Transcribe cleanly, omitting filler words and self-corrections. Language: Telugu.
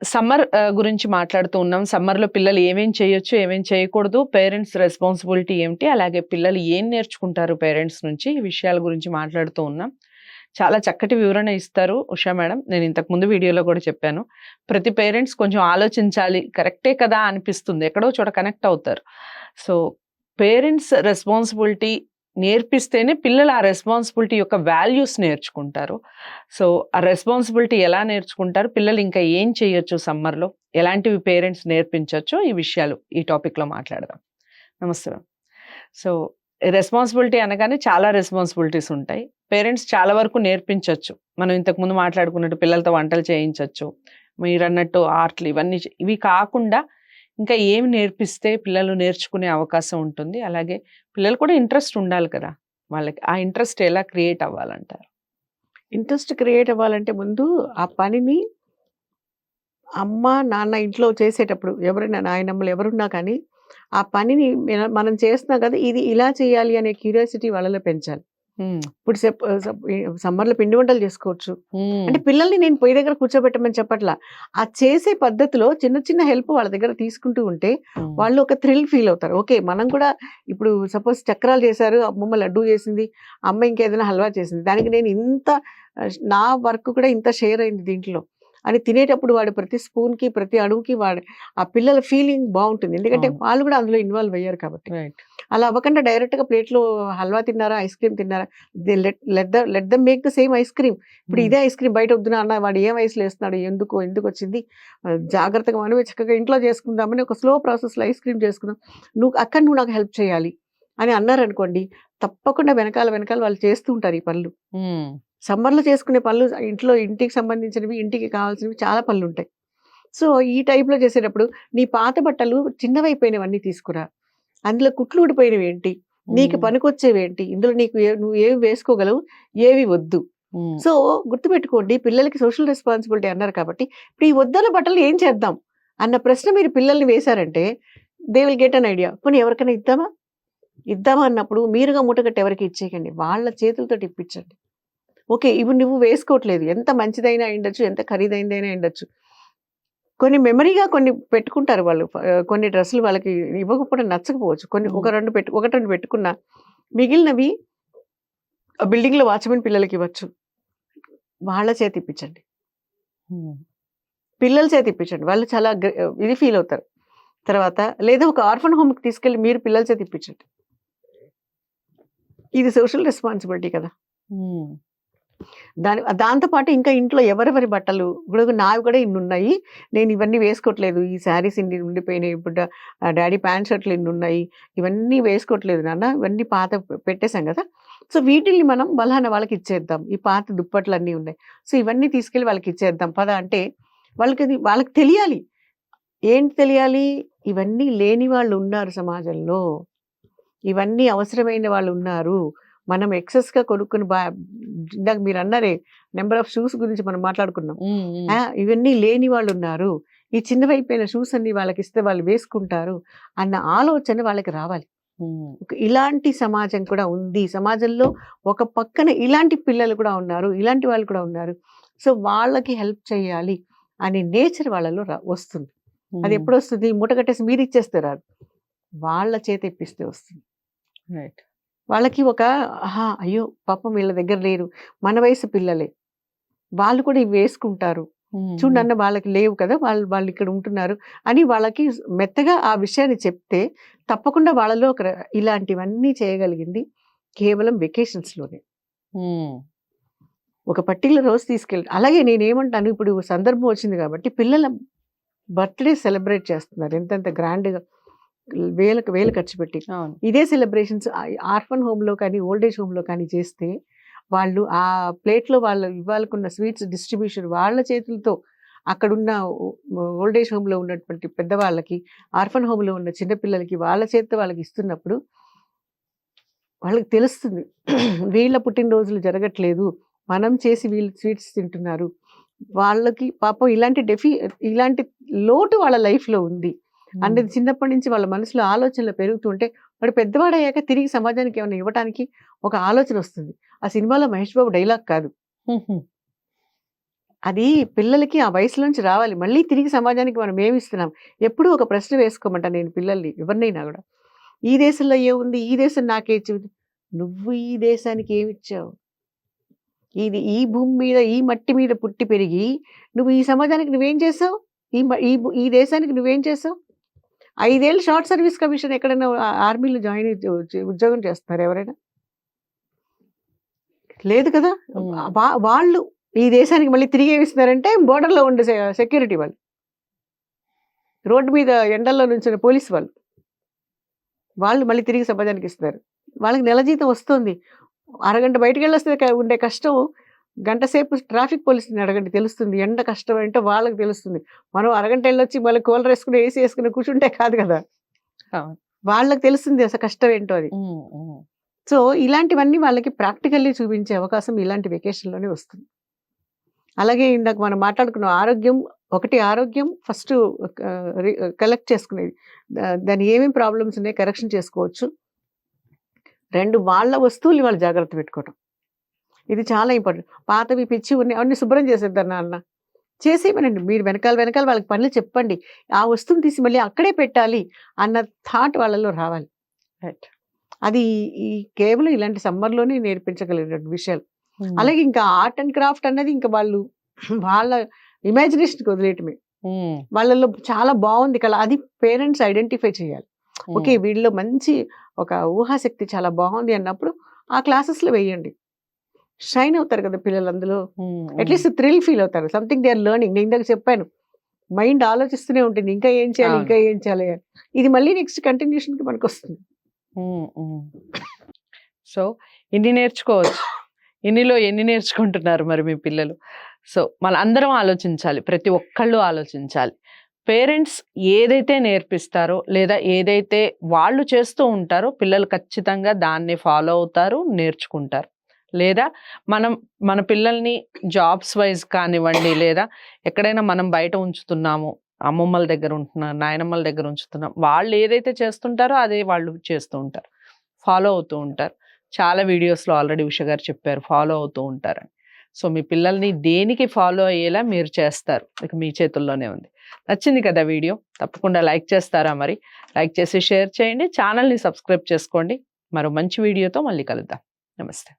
సమ్మర్ గురించి మాట్లాడుతూ ఉన్నాం. సమ్మర్‌లో పిల్లలు ఏమేం చేయొచ్చు, ఏమేం చేయకూడదు, పేరెంట్స్ రెస్పాన్సిబిలిటీ ఏమిటి, అలాగే పిల్లలు ఏం నేర్చుకుంటారు పేరెంట్స్ నుంచి, ఈ విషయాల గురించి మాట్లాడుతూ ఉన్నాం. చాలా చక్కటి వివరణ ఇస్తారు ఉషా మేడం. నేను ఇంతకు ముందు వీడియోలో కూడా చెప్పాను. ప్రతి పేరెంట్స్ కొంచెం ఆలోచించాలి, కరెక్టే కదా అనిపిస్తుంది. ఎక్కడో చోట కనెక్ట్ అవుతారు. సో, పేరెంట్స్ రెస్పాన్సిబిలిటీ నేర్పిస్తేనే పిల్లలు ఆ రెస్పాన్సిబిలిటీ యొక్క వాల్యూస్ నేర్చుకుంటారు. సో, ఆ రెస్పాన్సిబిలిటీ ఎలా నేర్చుకుంటారు, పిల్లలు ఇంకా ఏం చేయొచ్చు సమ్మర్‌లో, ఎలాంటివి పేరెంట్స్ నేర్పించొచ్చో ఈ విషయాలు ఈ టాపిక్‌లో మాట్లాడదాం. నమస్తే మ్యామ్. సో, రెస్పాన్సిబిలిటీ అనగానే చాలా రెస్పాన్సిబిలిటీస్ ఉంటాయి. పేరెంట్స్ చాలా వరకు నేర్పించొచ్చు. మనం ఇంతకుముందు మాట్లాడుకున్నట్టు పిల్లలతో వంటలు చేయించొచ్చు. మీరన్నట్టు ఆర్ట్‌లు ఇవి కాకుండా ఇంకా ఏమి నేర్పిస్తే పిల్లలు నేర్చుకునే అవకాశం ఉంటుంది? అలాగే పిల్లలు కూడా ఇంట్రెస్ట్ ఉండాలి కదా! వాళ్ళకి. ఆ ఇంట్రెస్ట్ ఎలా క్రియేట్ అవ్వాలంటారు? ఇంట్రెస్ట్ క్రియేట్ అవ్వాలంటే ముందు ఆ పనిని అమ్మ, నాన్న ఇంట్లో చేసేటప్పుడు ఎవరైనా నాయనమ్మలు ఎవరున్నా కానీ, ఆ పనిని మనం చేస్తున్నాం కదా! ఇది ఇలా చేయాలి అనే క్యూరియాసిటీ వాళ్ళలో పెంచాలి. హ్మ్. ఇప్పుడు సమ్మర్‌లో పిండి వంటలు చేసుకోవచ్చు. హ్మ్. అంటే పిల్లల్ని నేను పొయ్యి దగ్గర కూర్చోబెట్టమని చెప్పట్లా. ఆ చేసే పద్ధతిలో చిన్న చిన్న హెల్ప్ వాళ్ళ దగ్గర తీసుకుంటూ ఉంటే, హ్మ్. వాళ్ళు ఒక థ్రిల్ ఫీల్ అవుతారు. ఓకే. మనం కూడా ఇప్పుడు సపోజ్ చక్రాలు చేశారు, అమ్మమ్మ లడ్డూ చేసింది, అమ్మ ఇంకేదైనా హల్వా చేసింది. దానికి నేను ఇంత నా వర్క్ కూడా ఇంత షేర్ అయింది దీంట్లో అని తినేటప్పుడు వాడు ప్రతి స్పూన్‌కి, ప్రతి అణువుకి వాడు ఆ పిల్లల ఫీలింగ్ బావుంటుంది. ఎందుకంటే అవును. వాళ్ళు కూడా అందులో ఇన్వాల్వ్ అయ్యారు కాబట్టి. రైట్. అలా అవ్వకుండా డైరెక్ట్‌గా ప్లేట్‌లో హల్వా తిన్నారా, ఐస్ క్రీమ్ తిన్నారా, let them make the same ice cream. ఇప్పుడు హ్మ్. ఇదే ఐస్ క్రీమ్ బయట వద్దు నాన్న వాడు ఏం ఐస్‌లో ఏస్తున్నాడు, ఎందుకొచ్చింది, జాగ్రత్తగా మనమే చక్కగా ఇంట్లో చేసుకుందామని ఒక స్లో ప్రాసెస్‌లో ఐస్ క్రీమ్ చేసుకుందాం. నువ్వు నాకు హెల్ప్ చేయాలి అని అన్నారనుకోండి, తప్పకుండా వెనకాల వాళ్ళు చేస్తూ ఉంటారు ఈ పనులు. హ్మ్. సమ్మర్‌లో చేసుకునే పనులు ఇంటికి సంబంధించినవి, ఇంటికి కావాల్సినవి చాలా పనులుంటాయి. సో, ఈ టైప్‌లో చేసేటప్పుడు నీ పాత బట్టలు చిన్నవైపోయినవన్నీ తీసుకురా. అందులో కుట్లు ఊడిపోయినవేంటి? నీకు హ్మ్. పనికొచ్చేవేంటి? ఇందులో నువ్వు ఏవి వేసుకోగలవు? ఏవి వద్దు? హ్మ్. సో, గుర్తుపెట్టుకోండి పిల్లలకి సోషల్ రెస్పాన్సిబిలిటీ అన్నారు కాబట్టి, ఇప్పుడు ఈ వద్దన్న బట్టలు ఏం చేద్దాం? అన్న ప్రశ్న మీరు పిల్లల్ని వేశారంటే, they will get an idea. పోనీ ఎవరికైనా ఇద్దామా? ఇద్దామా అన్నప్పుడు మీరుగా మూటగట్టి ఎవరికీ ఇచ్చేయకండి. వాళ్ళ చేతులతోటి ఇప్పించండి. ఓకే. ఇవి నువ్వు వేసుకోవట్లేదు. ఎంత మంచిదైనా అయ్యుండొచ్చు. ఎంత ఖరీదైనదైనా అయ్యుండొచ్చు. కొన్ని మెమరీగా కొన్ని పెట్టుకుంటారు వాళ్ళు. కొన్ని డ్రెస్సులు వాళ్ళకి ఇవ్వకపోవడం నచ్చకపోవచ్చు. కొన్ని హ్మ్. ఒక 2 ఒకటి 2 పెట్టుకున్నా. మిగిలినవి బిల్డింగ్‌లో వాచ్‌మెన్ పిల్లలకివ్వచ్చు. వాళ్ళ చేత ఇప్పించండి. హ్మ్. పిల్లల చేత ఇప్పించండి. వాళ్ళు చాలా ఇది ఫీల్ అవుతారు. తర్వాత లేదా ఒక ఆర్ఫన్ హోమ్‌కి తీసుకెళ్ళి మీరు పిల్లల చేత ఇప్పించండి. ఇది సోషల్ రెస్పాన్సిబిలిటీ కదా! హ్మ్. దాంతో పాటు ఇంకా ఇంట్లో ఎవరెవరి బట్టలు ఇప్పుడు నావి కూడా ఇన్నున్నాయి. నేను ఇవన్నీ వేసుకోవట్లేదు. ఈ శారీస్ ఇన్ని ఉండిపోయినాయి. ఇప్పుడు డ్యాడీ ప్యాంట్ షర్ట్‌లు ఇన్నున్నాయి. ఇవన్నీ వేసుకోవట్లేదు నాన్న. ఇవన్నీ పాత పెట్టేసాం కదా! సో, వీటిల్ని మనం బలానా వాళ్ళకి ఇచ్చేద్దాం. ఈ పాత దుప్పట్లన్నీ ఉన్నాయి. సో, ఇవన్నీ తీసుకెళ్ళి వాళ్ళకి ఇచ్చేద్దాం పద అంటే వాళ్ళకి తెలియాలి. ఏంటి తెలియాలి? ఇవన్నీ లేని వాళ్ళు ఉన్నారు సమాజంలో. ఇవన్నీ అవసరమైన వాళ్ళున్నారు. మనం ఎక్సెస్‌గా కొనుక్కొని ఇందాక మీరన్నారే నంబర్ ఆఫ్ షూస్ గురించి మనం మాట్లాడుకున్నాం. హ్మ్. హ్మ్. ఇవన్నీ లేని వాళ్ళున్నారు. ఈ చిన్నవైపోయిన షూస్ అన్నీ వాళ్ళకిస్తే వాళ్ళు వేసుకుంటారు అన్న ఆలోచన వాళ్ళకి రావాలి. హ్మ్. ఇలాంటి సమాజం కూడా ఉంది. సమాజంలో ఒక పక్కన ఇలాంటి పిల్లలు కూడా ఉన్నారు. ఇలాంటి వాళ్ళు కూడా ఉన్నారు. సో, వాళ్ళకి హెల్ప్ చేయాలి అనే నేచర్ వాళ్ళలో వస్తుంది. అది హ్మ్. ఎప్పుడొస్తుంది? మూట కట్టేసి మీరిచ్చేస్తే రాదు. వాళ్ళ చేత ఇప్పిస్తే వస్తుంది. రైట్. వాళ్ళకి ఆహా! అయ్యో! పాపం వీళ్ళ దగ్గర లేరు. మన వయసు పిల్లలే. వాళ్ళు కూడా ఇవి వేసుకుంటారు. హ్మ్. చూడు హ్మ్. నాన్న వాళ్ళకి లేవు కదా! వాళ్ళు ఇక్కడ ఉంటున్నారు అని వాళ్ళకి మెత్తగా ఆ విషయాన్ని చెప్తే తప్పకుండా వాళ్ళలో ఇలాంటివన్నీ చేయగలిగింది కేవలం వెకేషన్స్‌లోనే. హ్మ్. ఒక పర్టిక్యులర్ రోజు అలాగే నేనేమంటాను ఇప్పుడు సందర్భం వచ్చింది కాబట్టి పిల్లల బర్త్‌డే సెలబ్రేట్ చేస్తున్నారు. ఎంతెంత గ్రాండ్‌గా వేలకు వేలు ఖర్చు పెట్టి. అవును. ఇదే సెలబ్రేషన్స్ ఆర్ఫన్ హోమ్‌లో కానీ, ఓల్డ్ ఏజ్ హోమ్‌లో కానీ చేస్తే, వాళ్ళు ఆ ప్లేట్‌లో వాళ్ళు ఇవ్వాలనుకున్న స్వీట్స్ డిస్ట్రిబ్యూషన్ వాళ్ళ చేతులతో అక్కడున్న ఓల్డ్ ఏజ్ హోమ్‌లో ఉన్నటువంటి పెద్దవాళ్ళకి, ఆర్ఫన్ హోమ్‌లో ఉన్న చిన్న పిల్లలకి వాళ్ళ చేత్తో వాళ్ళకి ఇస్తున్నప్పుడు వాళ్ళకి తెలుస్తుంది. వీళ్ళ పుట్టినరోజులు జరగట్లేదు. మనం చేసి వీళ్ళు స్వీట్స్ తింటున్నారు. వాళ్ళకి పాపం ఇలాంటి లోటు వాళ్ళ లైఫ్‌లో ఉంది. హ్మ్. అనేది చిన్నప్పటి నుంచి వాళ్ళ మనసులో ఆలోచనలు పెరుగుతుంటే, వాడు పెద్దవాడయ్యాక తిరిగి సమాజానికి ఏమన్నా ఇవ్వటానికి ఒక ఆలోచన వస్తుంది. ఆ సినిమాలో మహేష్ బాబు డైలాగ్ కాదు. హుహు. అది పిల్లలకి ఆ వయసులో నుంచి రావాలి. మళ్ళీ తిరిగి సమాజానికి మనం ఏమిస్తున్నాం? ఎప్పుడూ ఒక ప్రశ్న వేసుకోమంటా నేను పిల్లల్ని ఎవరినైనా గూడా. ఈ దేశంలో ఏముంది? ఈ దేశం నాకేచ్చింది? నువ్వు ఈ దేశానికి ఏమిచ్చావు? ఈ భూమి మీద, ఈ మట్టి మీద పుట్టి పెరిగి, నువ్వు ఈ సమాజానికి నువ్వేం చేసావు? ఈ దేశానికి నువ్వేం చేసావు? 5 ఏళ్ళు షార్ట్ సర్వీస్ కమిషన్ ఎక్కడైనా ఆర్మీలో జాయిన్ అయ్యి ఉద్యోగం చేస్తున్నారా ఎవరైనా? లేదు కదా! హ్మ్. వాళ్ళు ఈ దేశానికి మళ్ళీ తిరిగి ఏమిస్తున్నారంటే బోర్డర్‌లో ఉండే సెక్యూరిటీ వాళ్ళు. రోడ్డు మీద ఎండల్లో నుంచున్న పోలీస్ వాళ్ళు. వాళ్ళు మళ్ళీ తిరిగి సమాజానికి ఇస్తున్నారు. వాళ్ళకి నెల జీతం వస్తుంది. అరగంట బయటికెళ్ళొస్తే ఉండే కష్టం గంట సేపు ట్రాఫిక్ పోలీస్‌ని అడగండి తెలుస్తుంది. ఎండ కష్టం ఏంటో వాళ్ళకి తెలుస్తుంది. మనం అరగంట ఎళ్ళొచ్చి మళ్ళీ కూలర్ ఏసుకొని, ఏసీ ఏసుకొని కూర్చుంటే కాదు కదా! అవును. వాళ్ళకి తెలుస్తుంది అసలు కష్టం ఏంటో అది. హ్మ్. హ్మ్. సో, ఇలాంటివన్నీ వాళ్ళకి ప్రాక్టికల్లీ చూపించే అవకాశం ఇలాంటి వెకేషన్‌లోనే వస్తుంది. అలాగే ఇందాక మనం మాట్లాడుకున్నాం ఆరోగ్యం ఫస్టు కలెక్ట్ చేసుకునేది. దాని ఏమేం ప్రాబ్లమ్స్ ఉన్నాయి కరెక్షన్ చేసుకోవచ్చు. 2 వాళ్ళ వస్తువుల్ని వాళ్ళు జాగ్రత్త పెట్టుకోవటం. ఇది చాలా ఇంపార్టెంట్. పాతవి పిచ్చివి ఉన్నాయి అవన్నీ శుభ్రం చేసేద్దాం నాన్న. చేసేయమనండి. మీరు వెనకాల వాళ్ళకి పనులు చెప్పండి. ఆ వస్తువుని తీసి మళ్ళీ అక్కడే పెట్టాలి అన్న థాట్ వాళ్ళలో రావాలి. రైట్. అది ఈ కేవలం ఇలాంటి సమ్మర్‌లోనే నేర్పించగలిగినటువంటి విషయాలు. హ్మ్. అలాగే ఇంకా ఆర్ట్ అండ్ క్రాఫ్ట్ అన్నది ఇంకా వాళ్ళు వాళ్ళ ఇమాజినేషన్‌కి వదిలేయటమే. హ్మ్. వాళ్ళలో చాలా బావుంది కళ. అది పేరెంట్స్ ఐడెంటిఫై చేయాలి. ఓకే. హ్మ్. వీళ్ళలో మంచి ఒక ఊహాశక్తి చాలా బావుంది అన్నప్పుడు ఆ క్లాసెస్‌లో వేయండి. షైన్ అవుతారు కదా పిల్లలు అందులో. హ్మ్. హ్మ్. అట్‌లీస్ట్ థ్రిల్ ఫీల్ అవుతారు. Something they are learning. నేను ఇందాక చెప్పాను. మైండ్ ఆలోచిస్తూనే ఉంటుంది. ఇంకా ఏం చేయాలి? అవును. ఇంకా ఏం చేయాలి? అని. ఇది మళ్ళీ నెక్స్ట్ కంటిన్యూషన్‌కి మనకొస్తుంది. హ్మ్. హ్మ్. సో, ఇన్ని నేర్చుకోవచ్చు. ఇన్నిలో ఎన్ని నేర్చుకుంటున్నారు మరి మీ పిల్లలు? సో, మనందరం ఆలోచించాలి. ప్రతి ఒక్కళ్ళు ఆలోచించాలి. పేరెంట్స్ ఏదైతే నేర్పిస్తారో, లేదా ఏదైతే వాళ్ళు చేస్తూ ఉంటారో, పిల్లలు ఖచ్చితంగా దాన్ని ఫాలో అవుతారు, నేర్చుకుంటారు. లేదా మనం మన పిల్లల్ని జాబ్స్ వైస్ కానివ్వండి, లేదా ఎక్కడైనా మనం బయట ఉంచుతున్నాము, అమ్మమ్మల దగ్గర ఉంటున్నారు, నాయనమ్మల దగ్గర ఉంచుతున్నాం. వాళ్ళు ఏదైతే చేస్తుంటారో అదే వాళ్ళు చేస్తూ ఉంటారు. ఫాలో అవుతూ ఉంటారు. చాలా వీడియోస్‌లో ఆల్రెడీ ఉష గారు చెప్పారు. ఫాలో అవుతూ ఉంటారని. సో, మీ పిల్లల్ని దేనికి ఫాలో అయ్యేలా మీరు చేస్తారు. ఇక మీ చేతుల్లోనే ఉంది. నచ్చింది కదా వీడియో? తప్పకుండా లైక్ చేస్తారా మరి? లైక్ చేసి షేర్ చేయండి. ఛానెల్‌ని సబ్స్క్రైబ్ చేసుకోండి. మరో మంచి వీడియోతో మళ్ళీ కలుద్దాం. నమస్తే.